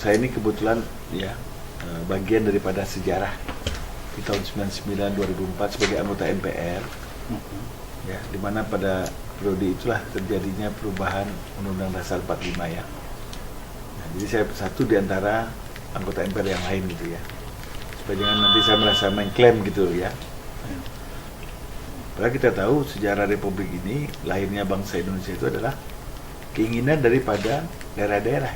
saya ini kebetulan ya bagian daripada sejarah di tahun 99 2004 sebagai anggota MPR. Ya, di mana pada periode itulah terjadinya perubahan Undang-Undang Dasar 45 ya. Nah, jadi saya satu di antara anggota MPR yang lain gitu ya. Supaya jangan nanti saya merasa mengklaim gitu ya. Padahal kita tahu sejarah Republik ini, lahirnya bangsa Indonesia itu adalah keinginan daripada daerah-daerah.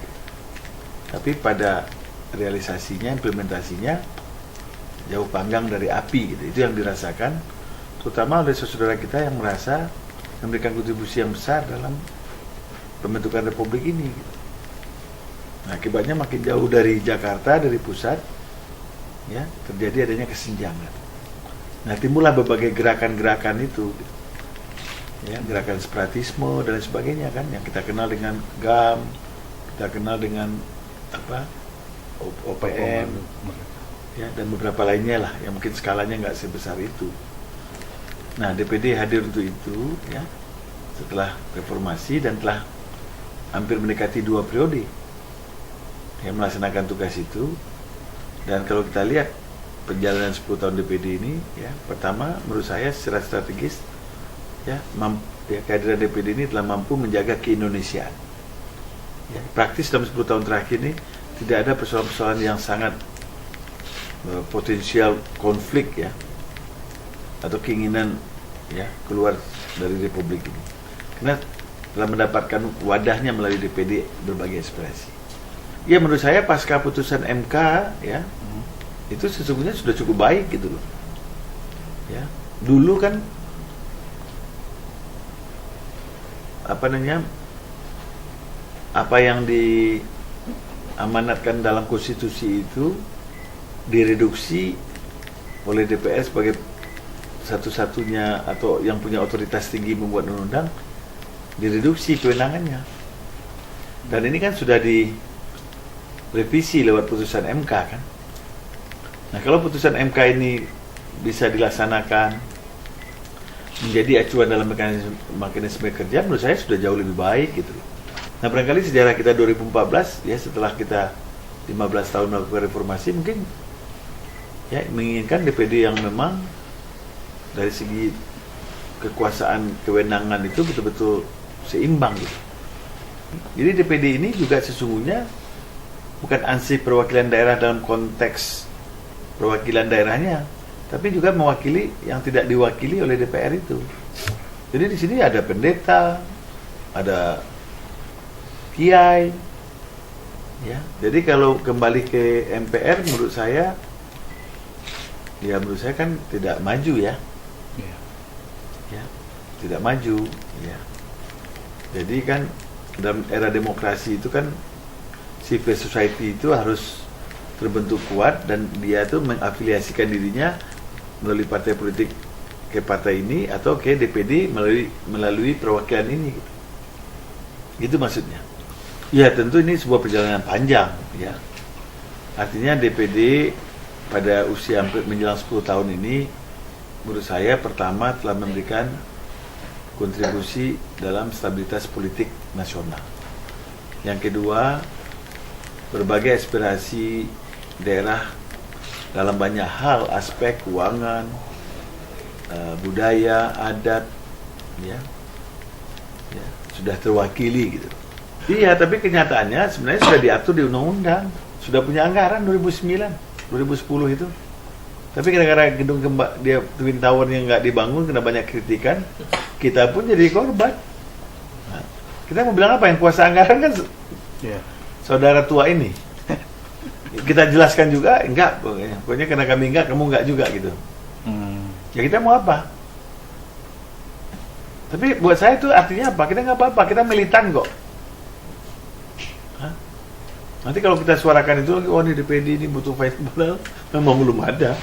Tapi pada realisasinya, implementasinya jauh panggang dari api gitu. Itu yang dirasakan terutama oleh saudara kita yang merasa memberikan kontribusi yang besar dalam pembentukan Republik ini. Nah, akibatnya makin jauh dari Jakarta, dari pusat, ya terjadi adanya kesenjangan. Nah, timbullah berbagai gerakan-gerakan itu, ya gerakan separatisme dan sebagainya kan, yang kita kenal dengan GAM, kita kenal dengan apa OPM, ya dan beberapa lainnya lah, yang mungkin skalanya nggak sebesar itu. Nah, DPD hadir untuk itu ya setelah reformasi dan telah hampir mendekati 2 periode yang melaksanakan tugas itu. Dan kalau kita lihat perjalanan 10 tahun DPD ini ya, pertama menurut saya secara strategis ya, kehadiran DPD ini telah mampu menjaga keindonesiaan. Ya, praktis dalam 10 tahun terakhir ini tidak ada persoalan-persoalan yang sangat potensial konflik ya, atau keinginan ya keluar dari Republik ini, karena telah mendapatkan wadahnya melalui DPD berbagai ekspresi. Ya menurut saya pasca putusan MK ya itu sesungguhnya sudah cukup baik gitu loh. Ya dulu kan apa yang diamanatkan dalam konstitusi itu direduksi oleh DPR sebagai satu-satunya atau yang punya otoritas tinggi membuat undang-undang, direduksi kewenangannya. Dan ini kan sudah direvisi lewat putusan MK kan. Nah, kalau putusan MK ini bisa dilaksanakan menjadi acuan dalam mekanisme kerja, menurut saya sudah jauh lebih baik gitu. Nah, barangkali sejarah kita 2014 ya, setelah kita 15 tahun melakukan reformasi, mungkin ya menginginkan DPD yang memang dari segi kekuasaan kewenangan itu betul-betul seimbang gitu. Jadi DPD ini juga sesungguhnya bukan ansih perwakilan daerah dalam konteks perwakilan daerahnya, tapi juga mewakili yang tidak diwakili oleh DPR itu. Jadi di sini ada pendeta, ada kiai, ya. Jadi kalau kembali ke MPR menurut saya kan tidak maju ya. Ya, tidak maju ya. Jadi kan dalam era demokrasi itu kan civil society itu harus terbentuk kuat dan dia tuh mengafiliasikan dirinya melalui partai politik ke partai ini atau ke DPD melalui perwakilan ini gitu. Itu maksudnya. Ya tentu ini sebuah perjalanan panjang ya. Artinya DPD pada usia hampir menjelang 10 tahun ini menurut saya pertama telah memberikan kontribusi dalam stabilitas politik nasional. Yang kedua, berbagai aspirasi daerah dalam banyak hal, aspek keuangan, budaya, adat, ya sudah terwakili gitu. Iya, tapi kenyataannya sebenarnya sudah diatur di undang-undang, sudah punya anggaran 2009, 2010 itu. Tapi gara-gara gedung dia Twin Tower yang nggak dibangun, kena banyak kritikan, kita pun jadi korban. Nah, kita mau bilang apa? Yang kuasa anggaran kan saudara tua ini. Kita jelaskan juga, enggak, pokoknya karena kami enggak, kamu enggak juga gitu. Ya kita mau apa? Tapi buat saya itu artinya apa? Kita nggak apa-apa, kita militan kok. Nanti kalau kita suarakan itu, oh ini DPD ini butuh fight, memang belum ada.